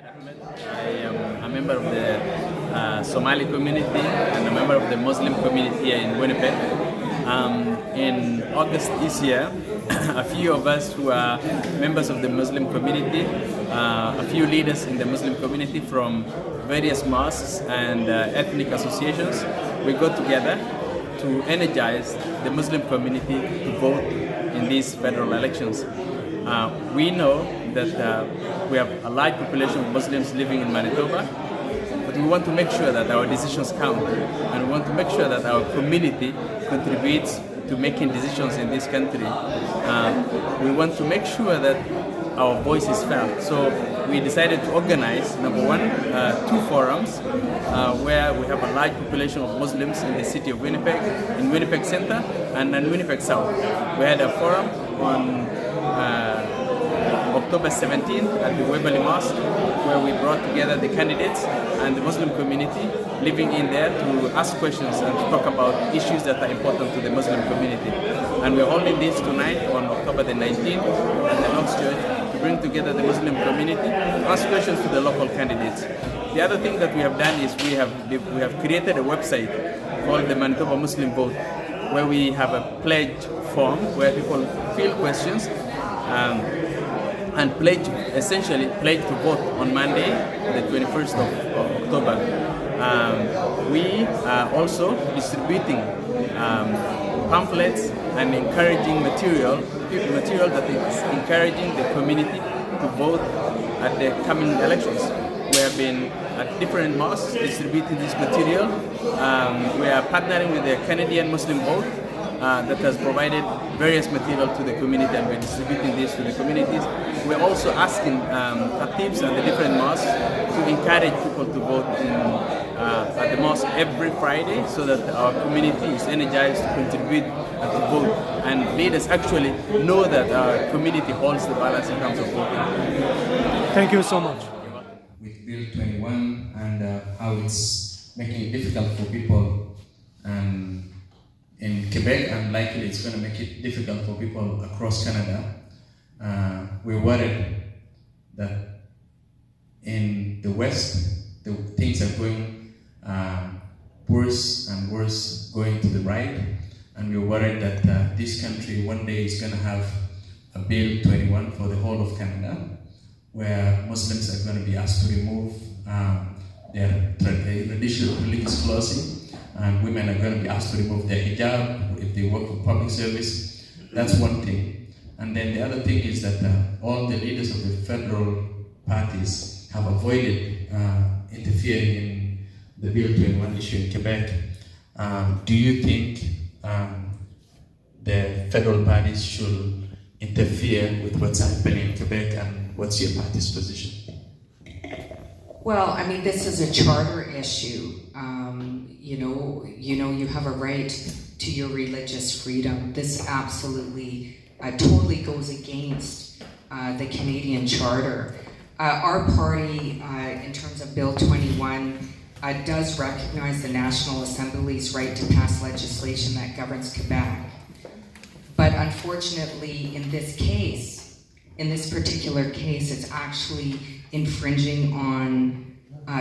Ahmed. I am a member of the Somali community and a member of the Muslim community here in Winnipeg. In August this year, a few of us who are members of the Muslim community, a few leaders in the Muslim community from various mosques and ethnic associations, we got together to energize the Muslim community to vote in these federal elections. We know that we have a large population of Muslims living in Manitoba, but we want to make sure that our decisions count, and we want to make sure that our community contributes to making decisions in this country. We want to make sure that our voice is felt. So we decided to organize, number one, two forums where we have a large population of Muslims in the city of Winnipeg, in Winnipeg Centre and in Winnipeg South. We had a forum on October 17th at the Waverley Mosque, where we brought together the candidates and the Muslim community living in there to ask questions and to talk about issues that are important to the Muslim community. And we're holding this tonight on October the 19th at the Lord's Church to bring together the Muslim community, ask questions to the local candidates. The other thing that we have done is we have created a website called the Manitoba Muslim Vote, where we have a pledge form where people fill questions and essentially pledge to vote on Monday, the 21st of October. We are also distributing pamphlets and encouraging material that is encouraging the community to vote at the coming elections. We have been at different mosques distributing this material. We are partnering with the Canadian Muslim Vote that has provided various material to the community, and we're distributing this to the communities. We're also asking khatibs and the different mosques to encourage people to vote at the mosque every Friday, so that our community is energized to contribute and to vote, and leaders actually know that our community holds the balance in terms of voting. Thank you so much. With Bill 21 and how it's making it difficult for people in Quebec, and likely it's going to make it difficult for people across Canada. We're worried that in the West, things are going worse and worse, going to the right, and we're worried that this country one day is going to have a Bill 21 for the whole of Canada, where Muslims are going to be asked to remove their traditional religious clothing, and women are going to be asked to remove their hijab if they work for public service. That's one thing. And then the other thing is that all the leaders of the federal parties have avoided interfering in the Bill 21 issue in Quebec. Do you think the federal parties should interfere with what's happening in Quebec, and what's your party's position? Well, I mean, this is a charter issue. You have a right to your religious freedom. This absolutely, totally goes against the Canadian Charter. Our party, in terms of Bill 21, does recognize the National Assembly's right to pass legislation that governs Quebec. But unfortunately, in this particular case, it's actually infringing on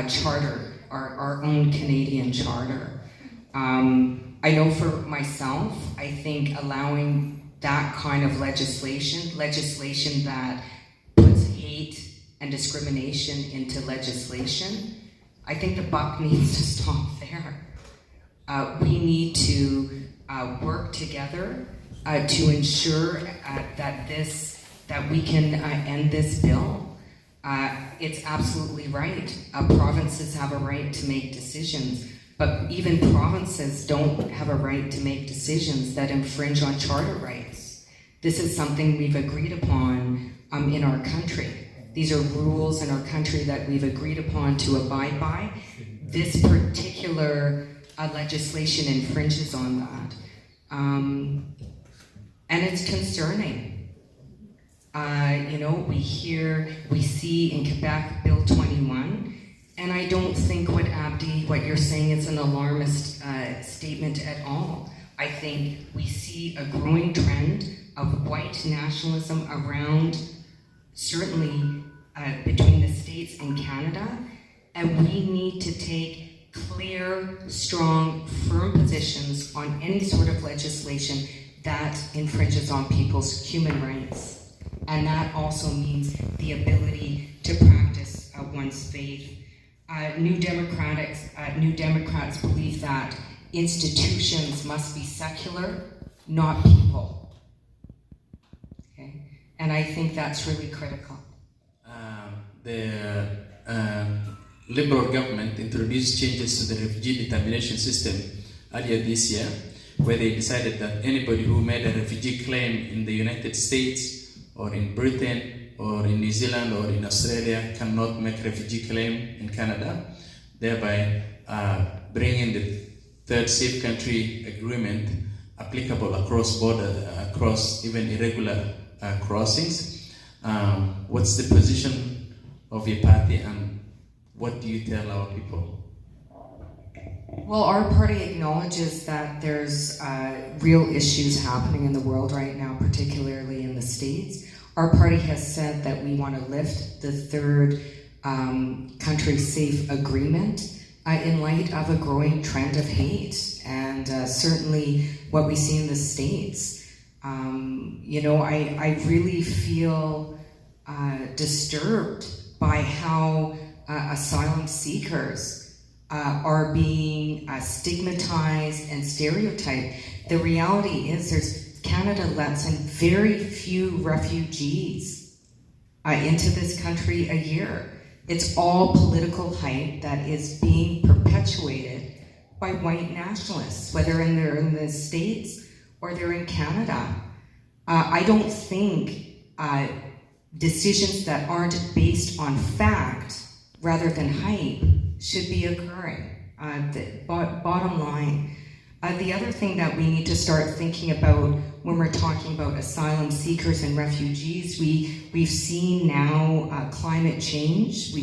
charter, our own Canadian charter. I know for myself, I think allowing that kind of legislation that puts hate and discrimination into legislation, I think the buck needs to stop there. We need to work together to ensure that we can end this bill. It's absolutely right. Provinces have a right to make decisions, but even provinces don't have a right to make decisions that infringe on charter rights. This is something we've agreed upon in our country. These are rules in our country that we've agreed upon to abide by. This particular legislation infringes on that. And it's concerning. We see in Quebec Bill 21, and I don't think what you're saying is an alarmist statement at all. I think we see a growing trend of white nationalism around, certainly between the state States and Canada, and we need to take clear, strong, firm positions on any sort of legislation that infringes on people's human rights. And that also means the ability to practice one's faith. New Democrats believe that institutions must be secular, not people. Okay? And I think that's really critical. The Liberal government introduced changes to the refugee determination system earlier this year, where they decided that anybody who made a refugee claim in the United States or in Britain or in New Zealand or in Australia cannot make refugee claim in Canada, thereby bringing the third safe country agreement applicable across border, across even irregular crossings. What's the position of your party, and what do you tell our people? Well, our party acknowledges that there's real issues happening in the world right now, particularly in the States. Our party has said that we want to lift the third country safe agreement in light of a growing trend of hate, and certainly what we see in the States. I really feel disturbed by how asylum seekers are being stigmatized and stereotyped. The reality is Canada lets in very few refugees into this country a year. It's all political hype that is being perpetuated by white nationalists, whether they're in the States or they're in Canada. I don't think decisions that aren't based on fact rather than hype should be occurring. Bottom line. The other thing that we need to start thinking about when we're talking about asylum seekers and refugees, we've seen now climate change.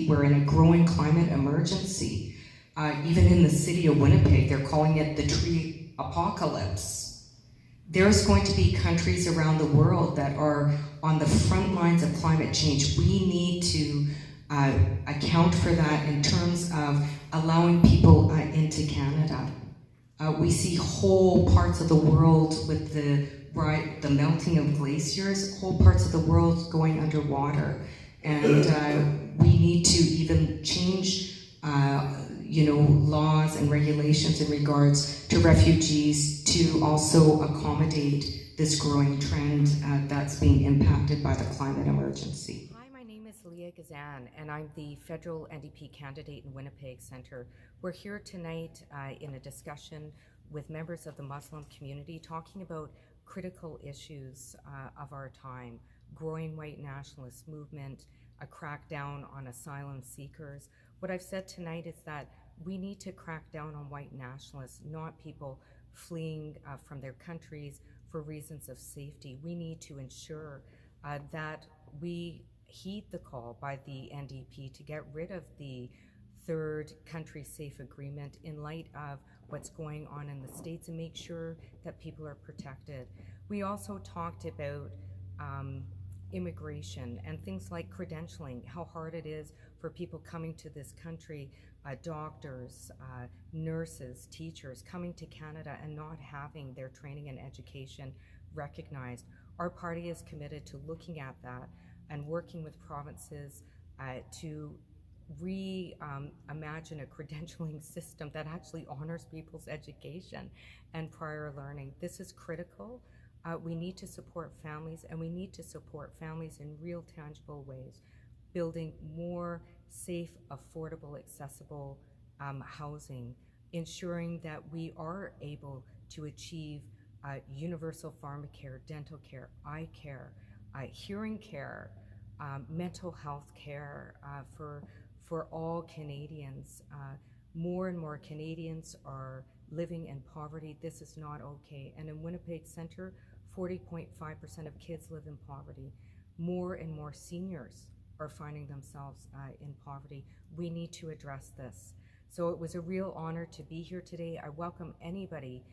We're in a growing climate emergency. Even in the city of Winnipeg, they're calling it the tree apocalypse. There's going to be countries around the world that are on the front lines of climate change. We need to account for that in terms of allowing people into Canada. We see whole parts of the world with the melting of glaciers, whole parts of the world going underwater. And we need to even change laws and regulations in regards to refugees to also accommodate this growing trend that's being impacted by the climate emergency. Hi, my name is Leah Gazan, and I'm the federal NDP candidate in Winnipeg Centre. We're here tonight in a discussion with members of the Muslim community talking about critical issues of our time: growing white nationalist movement, a crackdown on asylum seekers. What I've said tonight is that we need to crack down on white nationalists, not people fleeing from their countries for reasons of safety. We need to ensure that we heed the call by the NDP to get rid of the third country safe agreement in light of what's going on in the States and make sure that people are protected. We also talked about immigration and things like credentialing, how hard it is for people coming to this country, doctors, nurses, teachers, coming to Canada and not having their training and education recognized. Our party is committed to looking at that and working with provinces to reimagine a credentialing system that actually honors people's education and prior learning. This is critical. We need to support families, and we need to support families in real tangible ways, building more safe, affordable, accessible housing, ensuring that we are able to achieve universal pharmacare, dental care, eye care, hearing care, mental health care for all Canadians. More and more Canadians are living in poverty. This is not okay. And in Winnipeg Centre, 40.5% of kids live in poverty. More and more seniors are finding themselves in poverty. We need to address this. So it was a real honor to be here today. I welcome anybody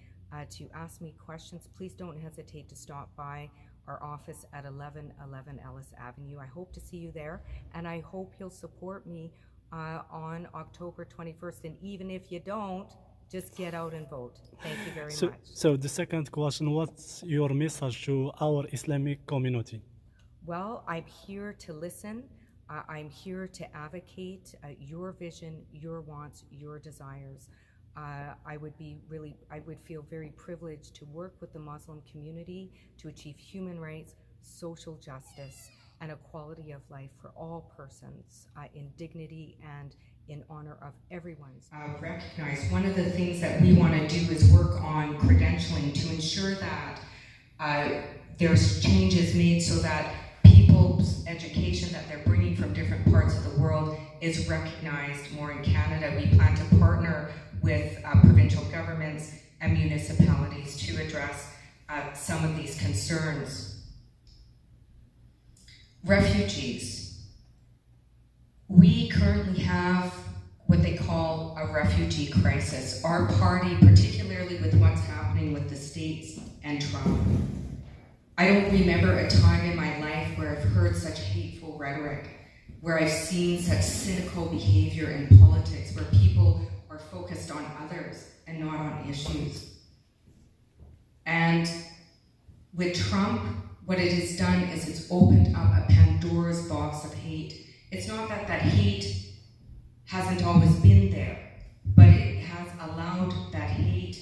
to ask me questions. Please don't hesitate to stop by our office at 1111 Ellis Avenue. I hope to see you there, and I hope you'll support me on October 21st. And even if you don't, just get out and vote. Thank you very much. So the second question, what's your message to our Islamic community? Well, I'm here to listen. I'm here to advocate your vision, your wants, your desires. I would feel very privileged to work with the Muslim community to achieve human rights, social justice, and a quality of life for all persons in dignity and in honor of everyone's. Recognize one of the things that we want to do is work on credentialing to ensure that there's changes made so that people's education that they're bringing from different parts of the world is recognized more in Canada. We plan to partner with provincial governments and municipalities to address some of these concerns. Refugees. We currently have what they call a refugee crisis. Our party, particularly with what's happening with the States and Trump. I don't remember a time in my life where I've heard such hateful rhetoric, where I've seen such cynical behavior in politics, where people are focused on others and not on issues. And with Trump, what it has done is it's opened up a Pandora's box of hate. It's not that that hate hasn't always been there, but it has allowed that hate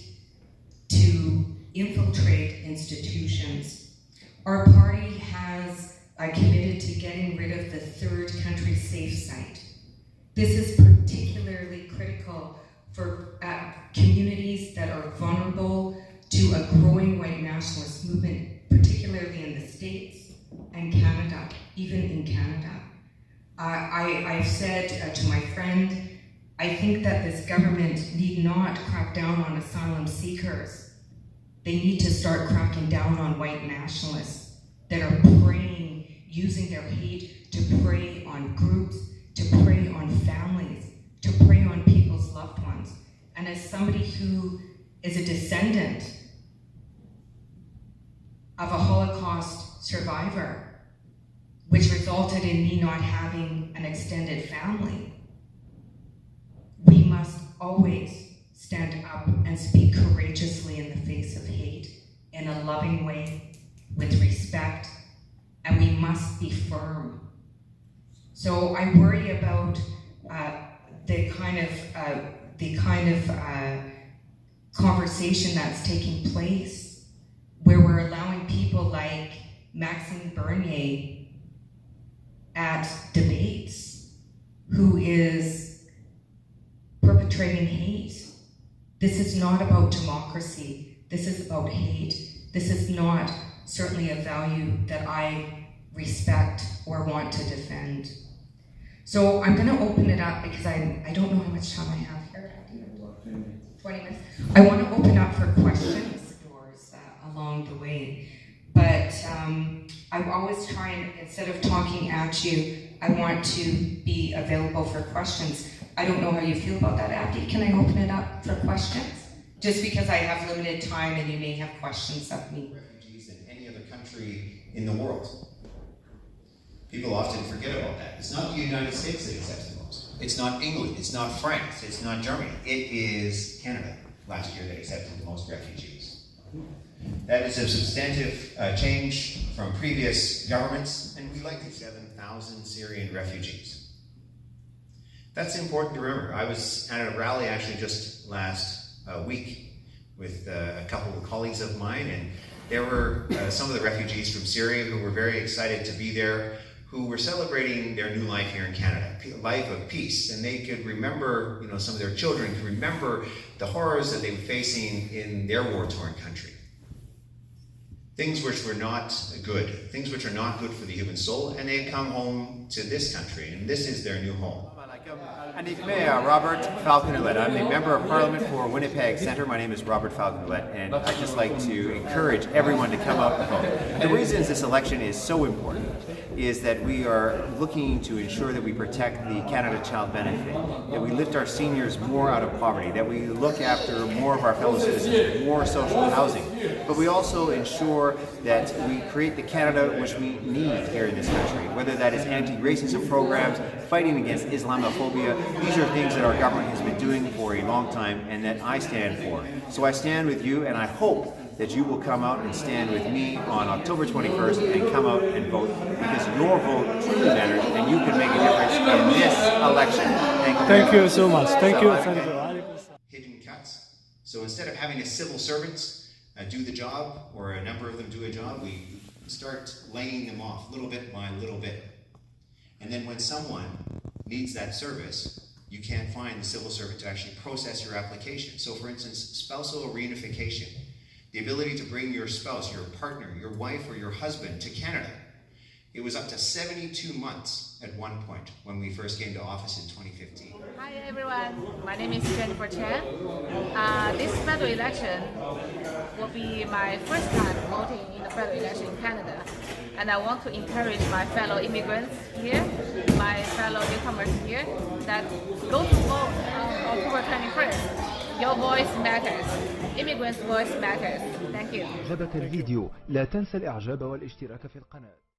to infiltrate institutions. Our party has committed to getting rid of the third country safe site. This is particularly critical for communities that are vulnerable to a growing white nationalist movement, particularly in the States and Canada, even in Canada. I've said to my friend, I think that this government need not crack down on asylum seekers. They need to start cracking down on white nationalists that are preying, using their hate to prey on groups, to prey on families, to prey on people's loved ones. And as somebody who is a descendant of a Holocaust survivor, which resulted in me not having an extended family, we must always stand up and speak courageously in the face of hate, in a loving way, with respect, and we must be firm. So I worry about the kind of conversation that's taking place, where we're allowing people like Maxime Bernier at debates, who is perpetrating hate. This is not about democracy. This is about hate. This is not certainly a value that I respect or want to defend. So I'm going to open it up because I don't know how much time I have here. 20 minutes. I want to open up for questions along the way. But I always try and, instead of talking at you, I want to be available for questions. I don't know how you feel about that, Abdi. Can I open it up for questions? Just because I have limited time and you may have questions of me. Refugees in any other country in the world. People often forget about that. It's not the United States that accepts the most. It's not England. It's not France. It's not Germany. It is Canada last year that accepted the most refugees. That is a substantive change from previous governments, and we like 7,000 Syrian refugees. That's important to remember. I was at a rally actually just last week with a couple of colleagues of mine, and there were some of the refugees from Syria who were very excited to be there, who were celebrating their new life here in Canada, a life of peace, and they could remember, some of their children could remember the horrors that they were facing in their war-torn country. Things which were not good, things which are not good for the human soul, and they had come home to this country, and this is their new home. Robert Falconer-Lett. I'm the Member of Parliament for Winnipeg Centre. My name is Robert Falconer-Lett, and I'd just like to encourage everyone to come out and vote. The reasons this election is so important is that we are looking to ensure that we protect the Canada Child Benefit, that we lift our seniors more out of poverty, that we look after more of our fellow citizens, more social housing. but we also ensure that we create the Canada which we need here in this country, whether that is anti-racism programs, fighting against Islamophobia. These are things that our government has been doing for a long time and that I stand for. So I stand with you, and I hope that you will come out and stand with me on October 21st and come out and vote, because your vote truly matters and you can make a difference in this election. Thank you so much. Thank you. Hidden cuts. So instead of having a civil servants do the job, or a number of them do a job, we start laying them off little bit by little bit. And then when someone needs that service, you can't find the civil servant to actually process your application. So for instance, spousal reunification, the ability to bring your spouse, your partner, your wife, or your husband to Canada. It was up to 72 months at one point when we first came to office in 2015. Hi everyone, my name is Jennifer Chan. This federal election will be my first time voting in the federal election in Canada. And I want to encourage my fellow immigrants here, my fellow newcomers here, that go to vote on October 21st. Your voice matters. Immigrants' voice matters. Thank you. عجبك الفيديو لا تنسى الإعجاب والاشتراك في القناة.